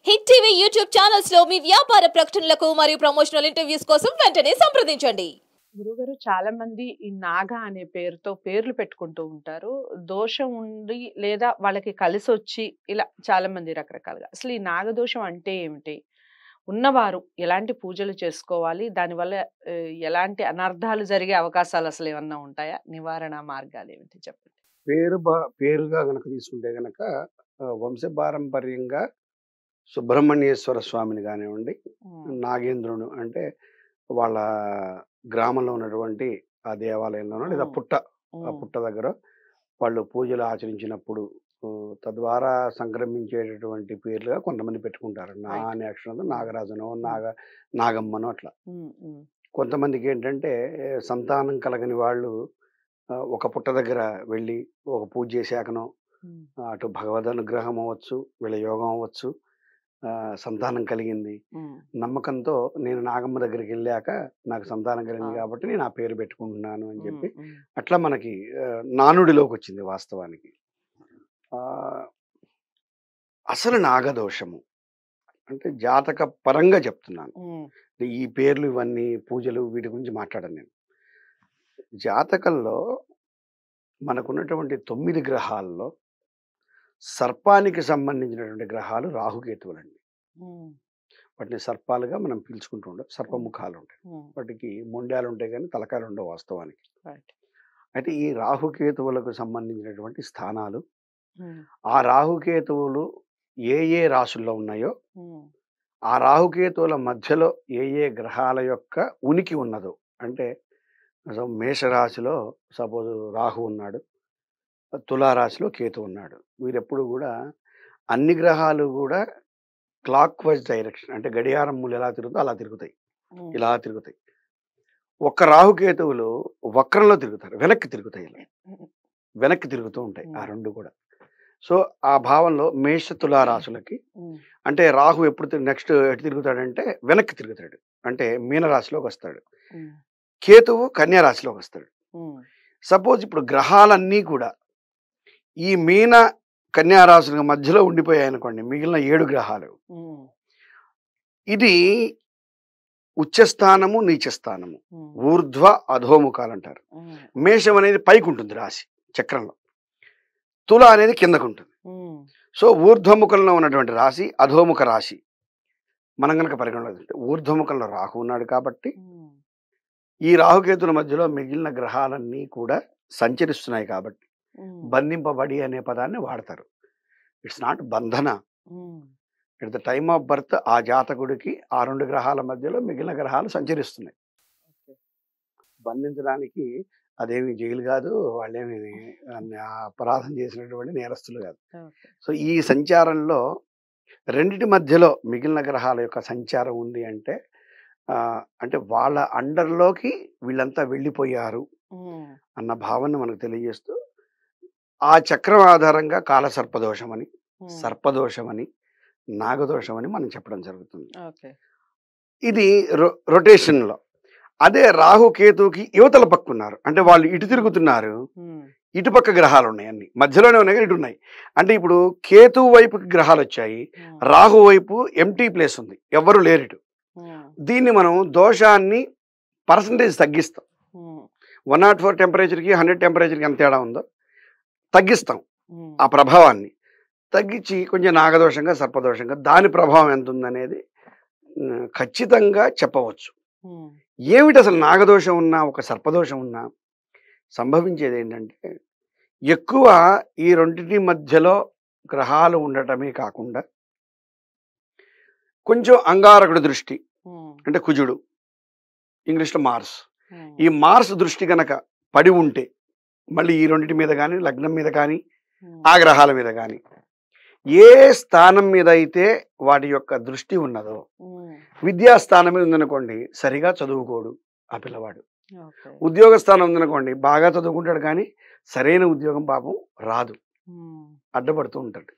Hit TV YouTube channels లో మీ వ్యాపార ప్రకటనలకు మరియు ప్రమోషనల్ ఇంటర్వ్యూస్ కోసం వెంటనే సంప్రదించండి. గురుగారు చాలా మంది ఈ నాగ అనే పేరుతో పేర్లు పెట్టుకుంటూ ఉంటారు. దోషం ఉండి లేదా వాళ్ళకి కలిసొచ్చి ఇలా చాలా మంది రకరకాలుగా. అసలు ఈ నాగదోషం అంటే ఏమిటి? ఉన్నవారు ఎలాంటి పూజలు చేసుకోవాలి? దానివల్ల ఎలాంటి అనర్థాలు జరిగే అవకాశాలు అసలు ఏమన్నా ఉంటాయా? నివారణ మార్గాలు ఏమిటి చెప్పండి? పేరుగా గనక తీసుకుంటే గనక వంశపారంపర్యంగా సుబ్రహ్మణ్యేశ్వర స్వామిని కానివ్వండి, హ్మ్. నాగేంద్రుడు అంటే వాళ్ళ గ్రామంలో ఉన్నటువంటి ఆ దేవాలయంలోనో లేదా హ్మ్. పుట్ట, ఆ హ్మ్. పుట్ట దగ్గర వాళ్ళు పూజలు ఆచరించినప్పుడు తద్వారా సంక్రమించేటటువంటి పేర్లుగా కొంతమంది పెట్టుకుంటారు. నా రైట్. అనే అక్షరంతో నాగరాజునో, హ్మ్. నాగమ్మనో అట్లా. హ్మ్. హ్మ్. కొంతమందికి ఏంటంటే సంతానం కలగని వాళ్ళు ఒక పుట్ట దగ్గర వెళ్ళి ఒక పూజ చేశాకనో, హ్మ్. అటు భగవద్ అనుగ్రహం అవ్వచ్చు, వీళ్ళ యోగం అవ్వచ్చు, సంతానం కలిగింది. హ్మ్. నమ్మకంతో నేను నాగమ్మ దగ్గరికి వెళ్ళాక నాకు సంతానం కలిగింది ఆ! కాబట్టి నేను ఆ పేరు పెట్టుకుంటున్నాను అని హ్మ్. చెప్పి హ్మ్. అట్లా మనకి నానుడిలోకి వచ్చింది వాస్తవానికి. ఆహ్, అసలు నాగదోషము అంటే జాతక పరంగా చెప్తున్నాను. హ్మ్. ఈ పేర్లు ఇవన్నీ పూజలు వీటి గురించి మాట్లాడను నేను. జాతకంలో మనకున్నటువంటి 9 గ్రహాల్లో సర్పానికి సంబంధించినటువంటి గ్రహాలు రాహుకేతువులండి. హ్మ్. వాటిని సర్పాలుగా మనం పిలుచుకుంటూ ఉంటాం. హ్మ్. సర్పముఖాలు ఉంటాయి. హ్మ్. వాటికి మొండాలు ఉంటాయి కానీ తలకాయలు ఉండవు వాస్తవానికి. రైట్. అయితే ఈ రాహుకేతువులకు సంబంధించినటువంటి స్థానాలు, హ్మ్. ఆ రాహుకేతువులు ఏ రాశుల్లో ఉన్నాయో, హ్మ్. ఆ రాహుకేతువుల మధ్యలో ఏ గ్రహాల యొక్క ఉనికి ఉన్నదో, అంటే మేషరాశిలో సపోజ్ రాహు ఉన్నాడు, తులారాశిలో కేతు ఉన్నాడు. వీరెప్పుడు కూడా అన్ని గ్రహాలు కూడా క్లాక్ వైజ్ డైరెక్షన్ అంటే గడియారం మూల ఎలా తిరుగుతుందో అలా తిరుగుతాయి. హ్మ్. ఇలా తిరుగుతాయి. ఒక్క రాహుకేతువులు వక్రంలో తిరుగుతారు. వెనక్కి తిరుగుతాయి ఇలా. హ్మ్. వెనక్కి తిరుగుతూ ఉంటాయి ఆ హ్మ్. 2 కూడా. సో, ఆ భావంలో మేష, తులా రాశులకి హ్మ్. అంటే రాహు ఎప్పుడు నెక్స్ట్ ఎటు తిరుగుతాడంటే వెనక్కి తిరుగుతాడు. అంటే మీన రాశిలోకొస్తాడు. హ్మ్. కేతువు కన్యా రాశిలోకొస్తాడు. హ్మ్. సపోజ్ ఇప్పుడు గ్రహాలన్నీ కూడా ఈ మీన, కన్యా రాశుల మధ్యలో ఉండిపోయాయనుకోండి మిగిలిన 7 గ్రహాలు. హ్మ్. ఇది ఉచ్చస్థానము, నీచస్థానము. హ్మ్. ఊర్ధ్వ, అధోముఖాలంటారు. హ్మ్. మేషం అనేది పైకుంటుంది రాశి చక్రంలో. తుల అనేది కిందకుంటుంది. హ్మ్. సో, ఊర్ధ్వముఖంలో ఉన్నటువంటి రాశి, అధోముఖ రాశి. మనం గనక పరిగణలోకి తీసుకుంటే ఊర్ధ్వముఖంలో రాహు ఉన్నాడు కాబట్టి, హ్మ్. ఈ రాహుకేతుల మధ్యలో మిగిలిన గ్రహాలన్నీ కూడా సంచరిస్తున్నాయి కాబట్టి, హ్మ్. బంధింపబడి అనే పదాన్ని వాడతారు. ఇట్స్ నాట్ బంధన. హ్మ్. At the time of birth ఆ జాతకుడికి ఆ 2 గ్రహాల మధ్యలో మిగిలిన గ్రహాలు సంచరిస్తున్నాయి. ఓకే. బంధించడానికి అదేమి జైలు గాదు. వాళ్ళేమి అపరాధం చేసినటువంటి నేరస్తులు గాదు. ఓకే. సో, ఈ సంచారంలో రెండిటి మధ్యలో మిగిలిన గ్రహాల యొక్క సంచారం ఉంది అంటే అంటే వాళ్ళ అండర్‌లోకి వీళ్ళంతా వెళ్ళిపోయారు హ్మ్. అన్న భావన మనకు తెలియజేస్తూ, ఆ చక్రం ఆధారంగా కాలసర్పదోషమని, హ్మ్. సర్పదోషమని, నాగదోషమని మనం చెప్పడం జరుగుతుంది. ఓకే. ఇది రొటేషన్‌లో. అదే రాహు, కేతువుకి యువతల పక్కున్నారు. అంటే వాళ్ళు ఇటు తిరుగుతున్నారు. హ్మ్. ఇటుపక్క గ్రహాలున్నాయి అన్ని. మధ్యలోనే ఉన్నాయి గానీ ఇటున్నాయి. అంటే ఇప్పుడు కేతువు వైపుకి గ్రహాలొచ్చాయి. హ్మ్. రాహు వైపు ఎంప్టీ ప్లేస్ ఉంది. ఎవ్వరు లేరిటు. హ్మ్. దీన్ని మనం దోషాన్ని పర్సెంటేజ్ తగ్గిస్తాం. హ్మ్. 104 టెంపరేచర్‌కి, 100 టెంపరేచర్‌కి ఎంత తేడా ఉందో తగ్గిస్తాం. హ్మ్. ఆ ప్రభావాన్ని. తగ్గించి కొంచెం నాగదోషంగా, సర్పదోషంగా దాని ప్రభావం ఎంతుందనేది ఖచ్చితంగా చెప్పవచ్చు. హ్మ్. ఏమిటసలు నాగదోషం ఉన్నా, ఒక సర్పదోషం ఉన్నా సంభవించేదేంటంటే, ఎక్కువ ఈ రెండిటి మధ్యలో గ్రహాలు ఉండటమే కాకుండా, కొంచెం అంగారకుడి దృష్టి హ్మ్. అంటే కుజుడు, ఇంగ్లీష్‌లో మార్స్. హ్మ్. ఈ మార్స్ దృష్టి గనక పడి ఉంటే, మళ్ళీ ఈ రెండిటి మీద గానీ, లగ్నం మీద కానీ, హ్మ్. ఆ గ్రహాల మీద గానీ, ఏ స్థానం మీద అయితే వాటి యొక్క దృష్టి ఉన్నదో, హ్మ్. విద్యా స్థానం మీద ఉందనుకోండి, సరిగా చదువుకోడు ఆ పిల్లవాడు. ఓకే. ఉద్యోగ స్థానం ఉందనుకోండి, బాగా చదువుకుంటాడు కానీ, సరైన ఉద్యోగం పాపం రాదు. హ్మ్. అడ్డపడుతూ ఉంటాడు.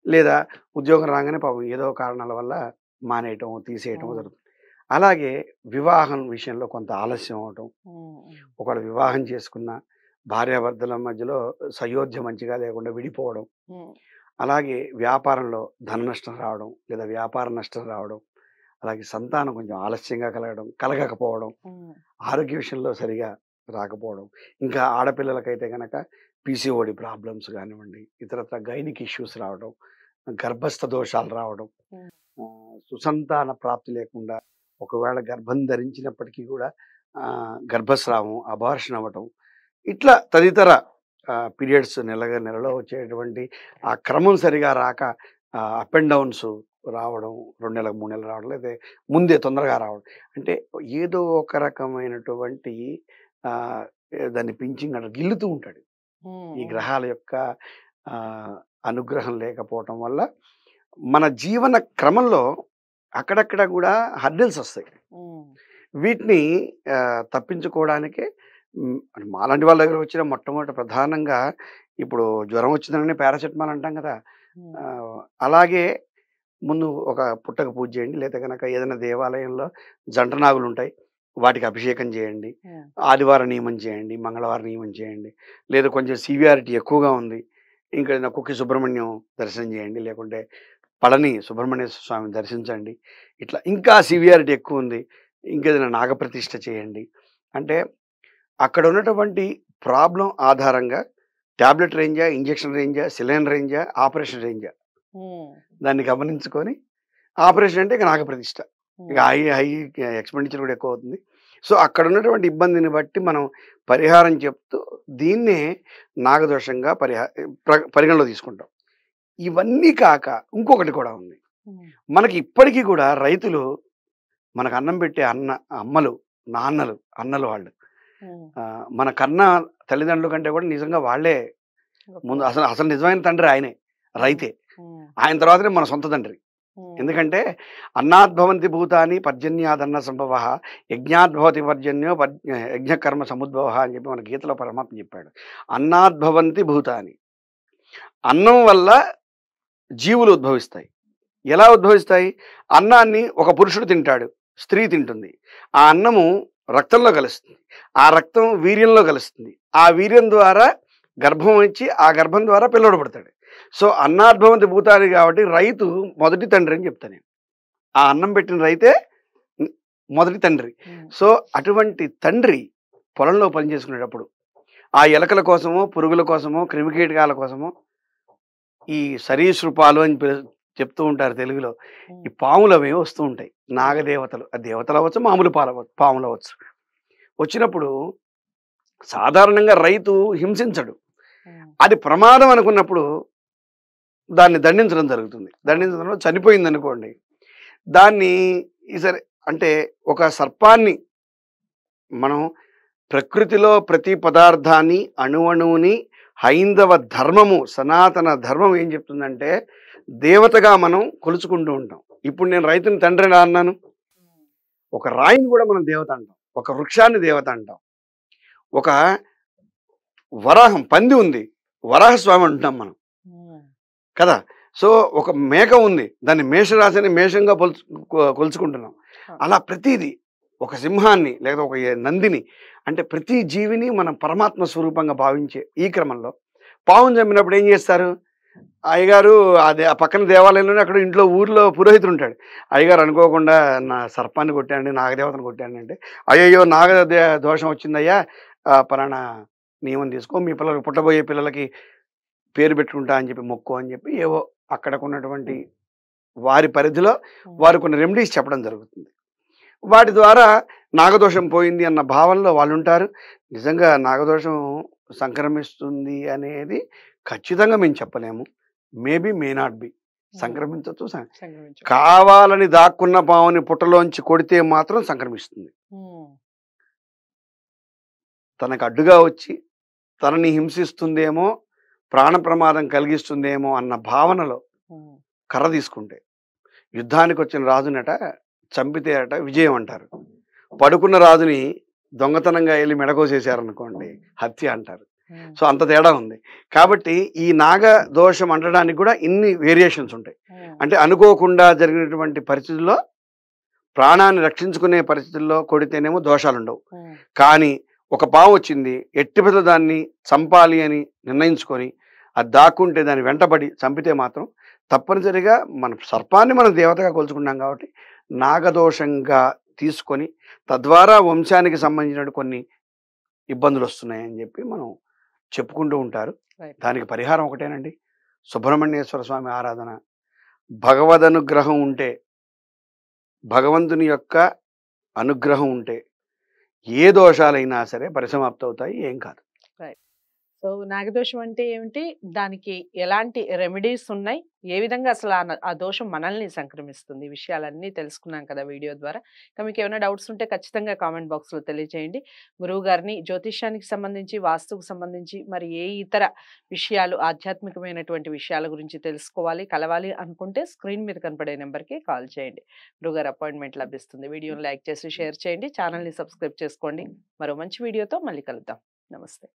లేదా ఉద్యోగం రాగానే పాపం ఏదో కారణాల వల్ల మానేయటం, తీసేయటం హ్మ్. జరుగుతుంది. అలాగే వివాహం విషయంలో కొంత ఆలస్యం అవ్వటం. హ్మ్. ఒకవేళ వివాహం చేసుకున్న భార్యాభర్తల మధ్యలో సయోధ్య మంచిగా లేకుండా విడిపోవడం. హ్మ్. అలాగే వ్యాపారంలో ధన నష్టం రావడం లేదా వ్యాపార నష్టం రావడం, అలాగే సంతానం కొంచెం ఆలస్యంగా కలగకపోవడం, ఆరోగ్య విషయంలో సరిగా రాకపోవడం, ఇంకా ఆడపిల్లలకైతే గనక పీసీఓడి ప్రాబ్లమ్స్ కానివ్వండి, ఇతరత్ర గైనిక్ ఇష్యూస్ రావడం, గర్భస్థ దోషాలు రావడం, సుసంతాన ప్రాప్తి లేకుండా ఒకవేళ గర్భం ధరించినప్పటికీ కూడా గర్భస్రావం, అబార్షన్ అవ్వటం, ఇట్లా తదితర పీరియడ్స్ నెలలో వచ్చేటువంటి ఆ క్రమం సరిగా రాక అప్ అండ్ డౌన్స్ రావడం, 2 నెలలకు 3 నెలలు రావడం, లేదా ముందే తొందరగా రావడం, అంటే ఏదో ఒక రకమైనటువంటి దాన్ని పించింగ్ అంటే గిల్లుతూ ఉంటాడు. ఈ గ్రహాల యొక్క అనుగ్రహం లేకపోవటం వల్ల మన జీవన క్రమంలో అక్కడక్కడ కూడా హర్డిల్స్ వస్తాయి. వీటిని తప్పించుకోవడానికే మాలాంటి వాళ్ళ దగ్గర వచ్చిన మొట్టమొదటి ప్రధానంగా ఇప్పుడు జ్వరం వచ్చిందని పారాసెటమాల్ అంటాం కదా, అలాగే ముందు ఒక పుట్టక పూజ చేయండి, లేదా కనుక ఏదైనా దేవాలయంలో జంట నాగులు ఉంటాయి, వాటికి అభిషేకం చేయండి, ఆదివారం నియమం చేయండి, మంగళవారం నియమం చేయండి, లేదా కొంచెం సివియారిటీ ఎక్కువగా ఉంది ఇంకా కుక్కి సుబ్రహ్మణ్యం దర్శనం చేయండి, లేకుంటే పళని సుబ్రహ్మణ్య స్వామిని దర్శించండి. ఇట్లా ఇంకా సివియారిటీ ఎక్కువ ఉంది, ఇంకేదైనా నాగప్రతిష్ఠ చేయండి. అంటే అక్కడ ఉన్నటువంటి ప్రాబ్లం ఆధారంగా ట్యాబ్లెట్ రేంజా, ఇంజెక్షన్ రేంజా, సెలైన్ రేంజా, ఆపరేషన్ రేంజా దాన్ని గమనించుకొని, ఆపరేషన్ అంటే ఇక నాగప్రతిష్ఠ, ఇక హై ఎక్స్పెండిచర్ కూడా ఎక్కువ అవుతుంది. సో అక్కడ ఉన్నటువంటి ఇబ్బందిని బట్టి మనం పరిహారం చెప్తూ దీన్నే నాగదోషంగా పరిగణలో తీసుకుంటాం. ఇవన్నీ కాక ఇంకొకటి కూడా ఉంది. మనకి ఇప్పటికీ కూడా రైతులు, మనకు అన్నం పెట్టే అమ్మలు, నాన్నలు, అన్నలు వాళ్ళు మన కన్నా తల్లిదండ్రుల కంటే కూడా నిజంగా వాళ్ళే ముందు. అసలు నిజమైన తండ్రి ఆయనే, రైతే. ఆయన తర్వాతనే మన సొంత తండ్రి. ఎందుకంటే అన్నాద్భవంతి భూతాని పర్జన్యాదన్న సంభవ, యజ్ఞాద్భవతి పర్జన్యో యజ్ఞకర్మ సముద్భవ అని చెప్పి మన గీతలో పరమాత్మ చెప్పాడు. అన్నాద్భవంతి భూతాని, అన్నం వల్ల జీవులు ఉద్భవిస్తాయి. ఎలా ఉద్భవిస్తాయి? అన్నాన్ని ఒక పురుషుడు తింటాడు, స్త్రీ తింటుంది, ఆ అన్నము రక్తంలో కలుస్తుంది, ఆ రక్తం వీర్యంలో కలుస్తుంది, ఆ వీర్యం ద్వారా గర్భం వచ్చి ఆ గర్భం ద్వారా పిల్లడు పడతాడు. సో అన్నాద్భవంతి భూతాని కాబట్టి రైతు మొదటి తండ్రి అని చెప్తాను నేను. ఆ అన్నం పెట్టిన రైతే మొదటి తండ్రి. సో అటువంటి తండ్రి పొలంలో పనిచేసుకునేటప్పుడు ఆ ఎలకల కోసమో, పురుగుల కోసమో, క్రిమికీటకాల కోసమో, ఈ సరీసృపాలు అని చెప్తూ ఉంటారు తెలుగులో, ఈ పాములు అవి వస్తూ ఉంటాయి. నాగదేవతలు, ఆ దేవతలు అవ్వచ్చు, మామూలు పాములు అవ్వచ్చు. వచ్చినప్పుడు సాధారణంగా రైతు హింసించడు, అది ప్రమాదం అనుకున్నప్పుడు దాన్ని దండించడం జరుగుతుంది. దండించడంలో చనిపోయింది అనుకోండి, దాన్ని సరే అంటే ఒక సర్పాన్ని మనం ప్రకృతిలో ప్రతి పదార్థాన్ని, అణువుని హైందవ ధర్మము, సనాతన ధర్మం ఏం చెప్తుందంటే దేవతగా మనం కొలుచుకుంటూ ఉంటాం. ఇప్పుడు నేను రైతుని తండ్రిని అన్నాను, ఒక రాయిని కూడా మనం దేవత అంటాం, ఒక వృక్షాన్ని దేవత అంటాం, ఒక వరాహం పంది ఉంది, వరాహస్వామి అంటున్నాం మనం కదా. సో ఒక మేక ఉంది, దాన్ని మేషరాశిని మేషంగా కొలుచుకుంటున్నాం. అలా ప్రతిదీ, ఒక సింహాన్ని లేదా ఒక నందిని, అంటే ప్రతి జీవిని మనం పరమాత్మ స్వరూపంగా భావించే ఈ క్రమంలో పావును చంపినప్పుడు ఏం చేస్తారు? అయ్యగారు అదే ఆ పక్కన దేవాలయంలోనే అక్కడ ఇంట్లో ఊర్లో పురోహితుడు ఉంటాడు, అయ్యగారు అనుకోకుండా నా సర్పాన్ని కొట్టానండి, నాగదేవతను కొట్టాను అంటే, అయ్యయ్యో నాగ దోషం వచ్చిందయ్యా, పలానా నియమం తీసుకో, మీ పిల్లలకు పుట్టబోయే పిల్లలకి పేరు పెట్టుకుంటా అని చెప్పి మొక్కు అని చెప్పి ఏవో అక్కడకు ఉన్నటువంటి వారి పరిధిలో వారు కొన్ని రెమెడీస్ చెప్పడం జరుగుతుంది. వాటి ద్వారా నాగదోషం పోయింది అన్న భావనలో వాళ్ళు ఉంటారు. నిజంగా నాగదోషం సంక్రమిస్తుంది అనేది ఖచ్చితంగా మేము చెప్పలేము. మేబీ మే నాట్ బి, సంక్రమించవచ్చు. కావాలని దాక్కున్న పావుని పుట్టలోంచి కొడితే మాత్రం సంక్రమిస్తుంది. తనకు అడ్డుగా వచ్చి తనని హింసిస్తుందేమో, ప్రాణ ప్రమాదం కలిగిస్తుందేమో అన్న భావనలో కర్ర తీసుకుంటే, యుద్ధానికి వచ్చిన రాజునట చంపితే అట విజయం అంటారు, పడుకున్న రాజుని దొంగతనంగా వెళ్ళి మెడకోసేసారనుకోండి హత్య అంటారు. సో అంత తేడా ఉంది. కాబట్టి ఈ నాగ దోషం అంటడానికి కూడా ఇన్ని వేరియేషన్స్ ఉంటాయి. అంటే అనుకోకుండా జరిగినటువంటి పరిస్థితుల్లో, ప్రాణాన్ని రక్షించుకునే పరిస్థితుల్లో కొడితేనేమో దోషాలు ఉండవు. కానీ ఒక పాము వచ్చింది, ఎట్టి పెద్ద దాన్ని చంపాలి అని నిర్ణయించుకొని అది దాక్కుంటే దాన్ని వెంటబడి చంపితే మాత్రం తప్పనిసరిగా మన సర్పాన్ని మనం దేవతగా కొలుచుకున్నాం కాబట్టి నాగదోషంగా తీసుకొని తద్వారా వంశానికి సంబంధించిన కొన్ని ఇబ్బందులు వస్తున్నాయని చెప్పి మనం చెప్పుకుంటూ ఉంటారు. రైట్. దానికి పరిహారం ఒకటేనండి, సుబ్రహ్మణ్యేశ్వర స్వామి ఆరాధన. భగవద్ అనుగ్రహం ఉంటే, భగవంతుని యొక్క అనుగ్రహం ఉంటే ఏ దోషాలైనా సరే పరిసమాప్తి అవుతాయి, ఏం కాదు. సో నాగదోషం అంటే ఏమిటి, దానికి ఎలాంటి రెమెడీస్ ఉన్నాయి, ఏ విధంగా అసలు ఆ దోషం మనల్ని సంక్రమిస్తుంది, ఈ విషయాలన్నీ తెలుసుకున్నాం కదా వీడియో ద్వారా. ఇంకా మీకు ఏమైనా డౌట్స్ ఉంటే ఖచ్చితంగా కామెంట్ బాక్స్లో తెలియజేయండి. గురువు గారిని జ్యోతిష్యానికి సంబంధించి, వాస్తుకు సంబంధించి, మరి ఏ ఇతర విషయాలు ఆధ్యాత్మికమైనటువంటి విషయాల గురించి తెలుసుకోవాలి, కలవాలి అనుకుంటే స్క్రీన్ మీద కనపడే నెంబర్కి కాల్ చేయండి. గురువుగారు అపాయింట్మెంట్ లభిస్తుంది. వీడియోని లైక్ చేసి షేర్ చేయండి, ఛానల్ని సబ్స్క్రైబ్ చేసుకోండి. మరో మంచి వీడియోతో మళ్ళీ కలుద్దాం. నమస్తే.